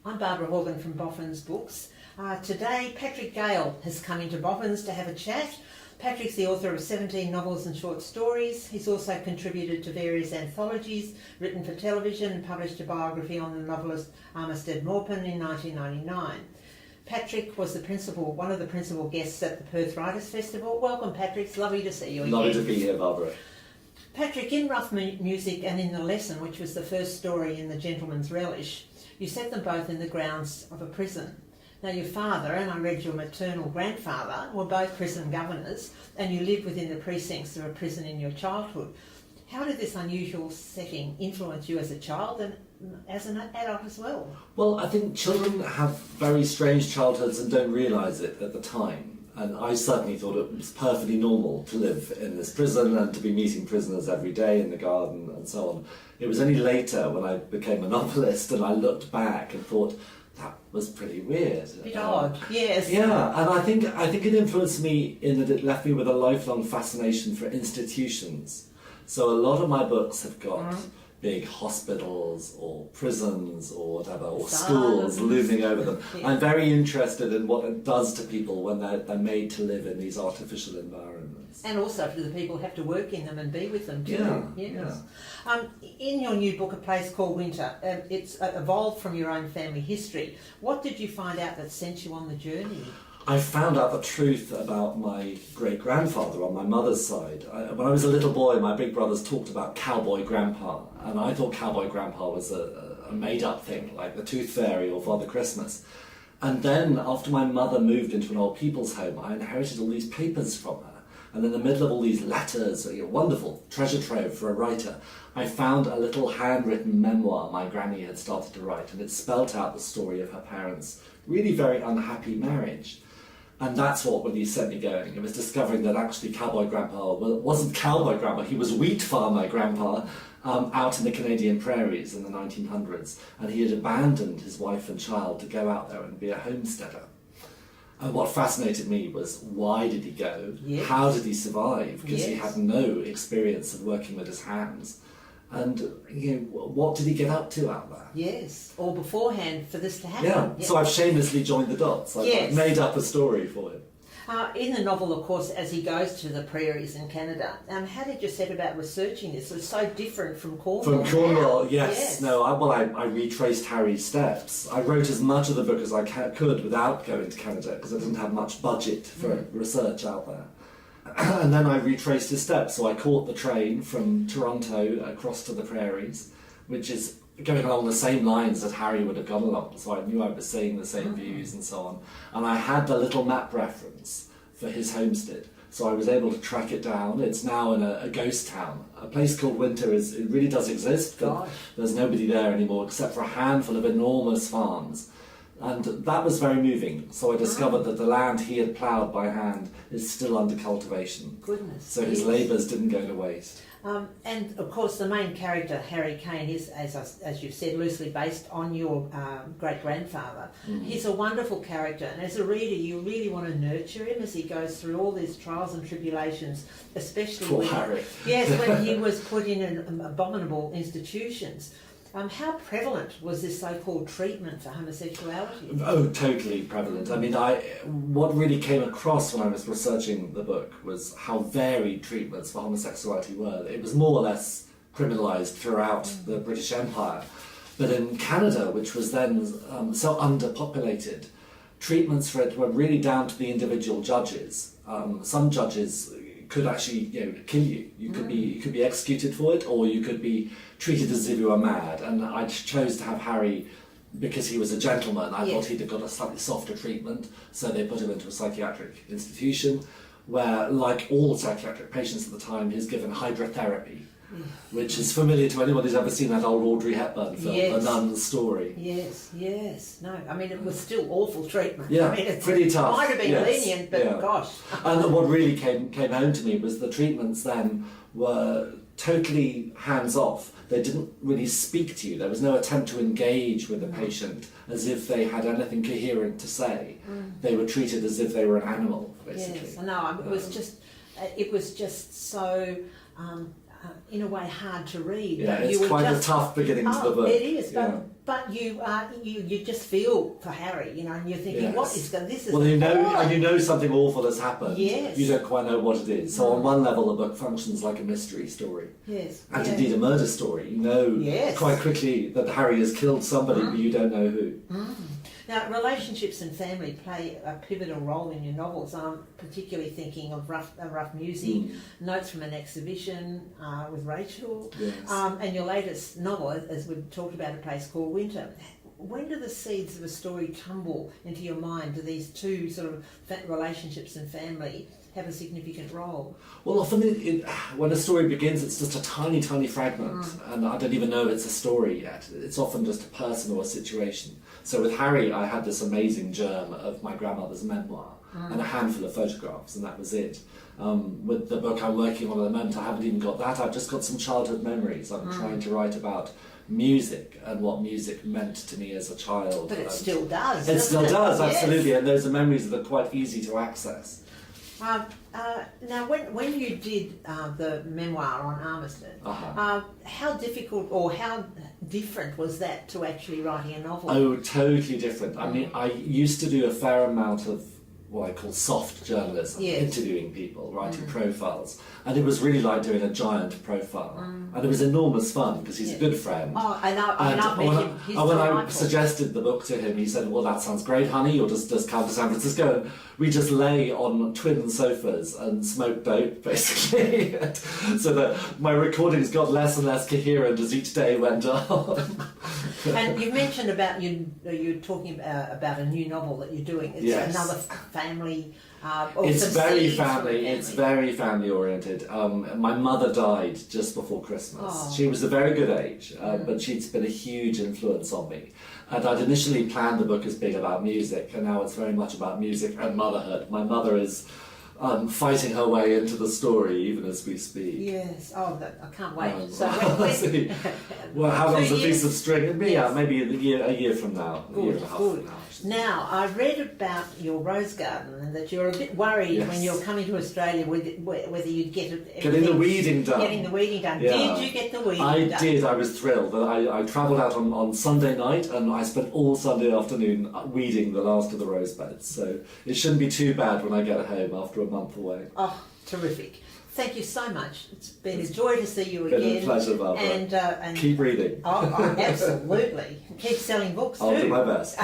I'm Barbara Horgan from Boffins Books. Today, Patrick Gale has come into Boffins to have a chat. Patrick's the author of 17 novels and short stories. He's also contributed to various anthologies, written for television, and published a biography on the novelist Armistead Maupin in 1999. Patrick was one of the principal guests at the Perth Writers' Festival. Welcome, Patrick. It's lovely to see you again. Lovely to be here, Barbara. Patrick, in Rough Music and in The Lesson, which was the first story in The Gentleman's Relish, you set them both in the grounds of a prison. Now, your father and I read your maternal grandfather were both prison governors, and you lived within the precincts of a prison in your childhood. How did this unusual setting influence you as a child and as an adult as well? Well, I think children have very strange childhoods and don't realise it at the time. And I certainly thought it was perfectly normal to live in this prison and to be meeting prisoners every day in the garden and so on. It was only later when I became a novelist and I looked back and thought, that was pretty weird. A bit odd, yes. Yeah, and I think it influenced me in that it left me with a lifelong fascination for institutions. So a lot of my books have got big hospitals or prisons or whatever, or schools looming over them. Yeah. I'm very interested in what it does to people when they're made to live in these artificial environments. And also to the people who have to work in them and be with them too. Yeah, yes. Yeah. In your new book, A Place Called Winter, it's evolved from your own family history. What did you find out that sent you on the journey? I found out the truth about my great-grandfather on my mother's side. When I was a little boy, my big brothers talked about Cowboy Grandpa, and I thought Cowboy Grandpa was a made-up thing, like the Tooth Fairy or Father Christmas. And then, after my mother moved into an old people's home, I inherited all these papers from her. And in the middle of all these letters, a wonderful treasure trove for a writer, I found a little handwritten memoir my granny had started to write, and it spelt out the story of her parents' really very unhappy marriage. And that's what really set me going. It was discovering that actually Cowboy Grandpa wasn't Cowboy Grandpa, he was wheat farmer Grandpa out in the Canadian prairies in the 1900s. And he had abandoned his wife and child to go out there and be a homesteader. And what fascinated me was, why did he go? Yes. How did he survive? Because he had no experience of working with his hands. And what did he get up to out there? Yes, or beforehand for this to happen. Yeah, so I've shamelessly joined the dots. I've made up a story for him. In the novel, of course, as he goes to the prairies in Canada, how did you set about researching this? It was so different from Cornwall. From Cornwall, yes. No, I retraced Harry's steps. I wrote as much of the book as I could without going to Canada because I didn't have much budget for research out there. And then I retraced his steps, so I caught the train from Toronto across to the prairies, which is going along the same lines that Harry would have gone along, so I knew I was seeing the same views and so on. And I had the little map reference for his homestead, so I was able to track it down. It's now in a ghost town. A place called Winter it really does exist, but there's nobody there anymore except for a handful of enormous farms. And that was very moving. So I discovered that the land he had ploughed by hand is still under cultivation. Goodness. So his labours didn't go to waste. And of course the main character, Harry Kane, is, as you've said, loosely based on your great-grandfather. He's a wonderful character, and as a reader you really want to nurture him as he goes through all these trials and tribulations, especially Harry. when he was put in abominable institutions. How prevalent was this so-called treatment for homosexuality? Oh, totally prevalent. I mean, what really came across when I was researching the book was how varied treatments for homosexuality were. It was more or less criminalised throughout the British Empire. But in Canada, which was then so underpopulated, treatments for it were really down to the individual judges. Some judges could actually kill you. You could be executed for it, or you could be treated as if you were mad. And I chose to have Harry because he was a gentleman. I thought he'd have got a slightly softer treatment, so they put him into a psychiatric institution where, like all psychiatric patients at the time, he's given hydrotherapy, which is familiar to anyone who's ever seen that old Audrey Hepburn film, The Nun's Story. Yes. No, I mean, it was still awful treatment. Yeah, I mean, it's pretty tough. It might have been lenient, but gosh. And what really came home to me was the treatments then were totally hands-off. They didn't really speak to you. There was no attempt to engage with the patient as if they had anything coherent to say. They were treated as if they were an animal, basically. Yes, I know. It was just so in a way, hard to read. Yeah, But it's quite a tough beginning to the book. It is, Yeah. but you just feel for Harry, you know, and you're thinking, Yes. what is going? This is Well, and you know something awful has happened. Yes. You don't quite know what it is. So on one level, the book functions like a mystery story. Yes, And yeah. indeed a murder story. You know Yes. quite quickly that Harry has killed somebody, but you don't know who. Now, relationships and family play a pivotal role in your novels. I'm particularly thinking of Rough Music, Notes from an Exhibition with Rachel, Yes. and your latest novel, as we've talked about, A Place Called Winter. When do the seeds of a story tumble into your mind? Do these two sort of relationships and family have a significant role? Well, often when a story begins, it's just a tiny, tiny fragment, and I don't even know it's a story yet. It's often just a person or a situation. So with Harry, I had this amazing germ of my grandmother's memoir and a handful of photographs, and that was it. With the book I'm working on at the moment, I haven't even got that. I've just got some childhood memories. I'm trying to write about music and what music meant to me as a child. But it still does. It doesn't still does, Yes. absolutely, and those are memories that are quite easy to access. Now, when you did the memoir on Armistead, how difficult or how different was that to actually writing a novel? Oh, totally different. I mean, I used to do a fair amount of what I call soft journalism, Yes. interviewing people, writing profiles, and it was really like doing a giant profile, and it was enormous fun because he's a good friend. Oh, I know. And I've met him. He's when I delightful. suggested the book to him, he said, "Well, that sounds great, honey. You'll just come to San Francisco." And we just lay on twin sofas and smoked dope, basically, so that my recordings got less and less coherent as each day went on. And you mentioned about you're talking about a new novel that you're doing. It's Yes. another family. Or It's some very seeds from family. It's very family oriented. My mother died just before Christmas. Oh. She was a very good age, but she's been a huge influence on me. And I'd initially planned the book as being about music, and now it's very much about music and motherhood. My mother is fighting her way into the story even as we speak. Yes. Oh, I can't wait. So Well, how long's a 2 piece years? of string? Yes. Maybe a year from now. A year and a half Good. from now. Now, I read about your rose garden and that you're a bit worried Yes. when you're coming to Australia whether you'd get Getting the weeding done. Getting the weeding done. Yeah. Did you get the weeding done? I did. I was thrilled. I travelled out on Sunday night and I spent all Sunday afternoon weeding the last of the rose beds. So it shouldn't be too bad when I get home after a month away. Oh, terrific. Thank you so much. It's been a joy to see you again. Been a pleasure, Barbara. And keep reading. Oh, absolutely. Keep selling books too. I'll do my best.